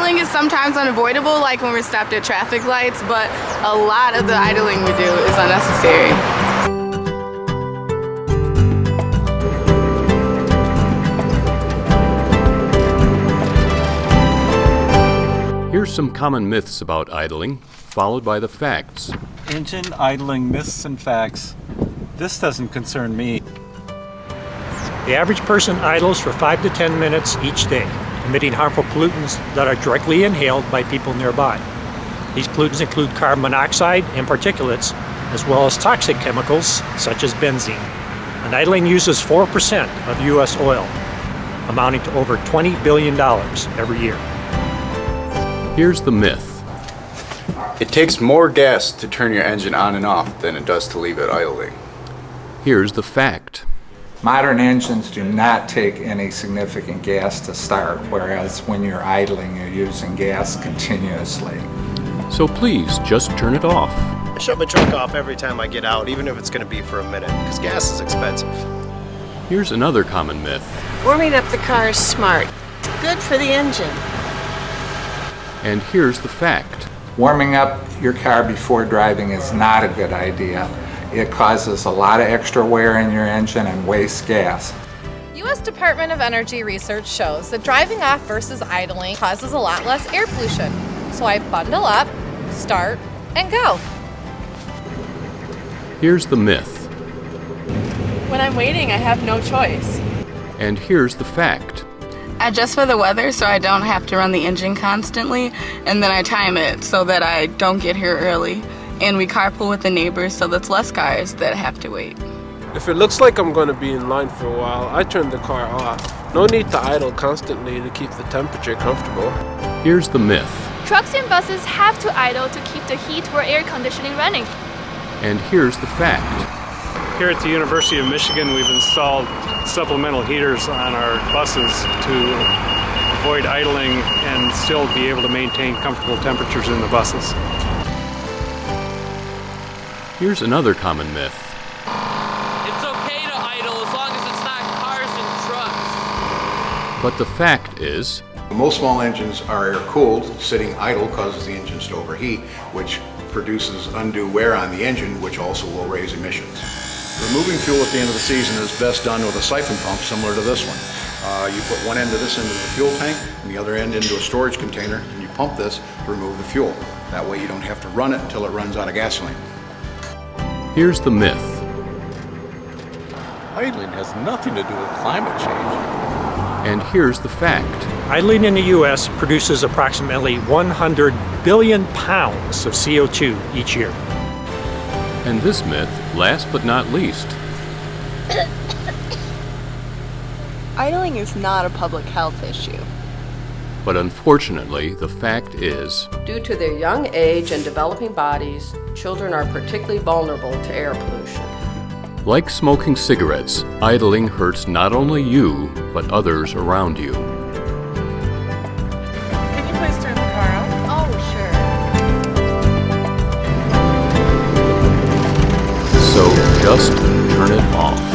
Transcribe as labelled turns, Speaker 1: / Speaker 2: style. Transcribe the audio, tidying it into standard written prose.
Speaker 1: Idling is sometimes unavoidable, like when we're stopped at traffic lights, but a lot of the idling we do is unnecessary.
Speaker 2: Here's some common myths about idling, followed by the facts.
Speaker 3: Engine idling myths and facts. This doesn't concern me.
Speaker 4: The average person idles for 5 to 10 minutes each day, emitting harmful pollutants that are directly inhaled by people nearby. These pollutants include carbon monoxide and particulates, as well as toxic chemicals such as benzene. And idling uses 4% of U.S. oil, amounting to over $20 billion every year.
Speaker 2: Here's the myth.
Speaker 5: It takes more gas to turn your engine on and off than it does to leave it idling.
Speaker 2: Here's the fact.
Speaker 6: Modern engines do not take any significant gas to start, whereas when you're idling, you're using gas continuously.
Speaker 2: So please just turn it off.
Speaker 7: I shut my truck off every time I get out, even if it's going to be for a minute, because gas is expensive.
Speaker 2: Here's another common myth.
Speaker 8: Warming up the car is smart. It's good for the engine.
Speaker 2: And here's the fact.
Speaker 6: Warming up your car before driving is not a good idea. It causes a lot of extra wear in your engine and wastes gas.
Speaker 9: U.S. Department of Energy research shows that driving off versus idling causes a lot less air pollution. So I bundle up, start, and go.
Speaker 2: Here's the myth.
Speaker 1: When I'm waiting, I have no choice.
Speaker 2: And here's the fact.
Speaker 1: I adjust for the weather so I don't have to run the engine constantly, and then I time it so that I don't get here early. And we carpool with the neighbors so that's less cars that have to wait.
Speaker 10: If it looks like I'm going to be in line for a while, I turn the car off. No need to idle constantly to keep the temperature comfortable.
Speaker 2: Here's the myth.
Speaker 11: Trucks and buses have to idle to keep the heat or air conditioning running.
Speaker 2: And here's the fact.
Speaker 4: Here at the University of Michigan, we've installed supplemental heaters on our buses to avoid idling and still be able to maintain comfortable temperatures in the buses.
Speaker 2: Here's another common myth.
Speaker 12: It's okay to idle as long as it's not cars and trucks.
Speaker 2: But the fact is,
Speaker 13: most small engines are air-cooled. Sitting idle causes the engines to overheat, which produces undue wear on the engine, which also will raise emissions. Removing fuel at the end of the season is best done with a siphon pump similar to this one. You put one end of this into the fuel tank and the other end into a storage container, and you pump this to remove the fuel. That way you don't have to run it until it runs out of gasoline.
Speaker 2: here's the myth.
Speaker 14: Idling has nothing to do with climate change.
Speaker 2: And here's the fact.
Speaker 4: Idling in the U.S. produces approximately 100 billion pounds of CO2 each year.
Speaker 2: And this myth, last but not least.
Speaker 1: Idling is not a public health issue.
Speaker 2: But unfortunately, the fact is,
Speaker 15: due to their young age and developing bodies, children are particularly vulnerable to air pollution.
Speaker 2: like smoking cigarettes, idling hurts not only you, but others around you.
Speaker 1: Can you please turn the car off?
Speaker 9: Oh,
Speaker 2: So just turn it off.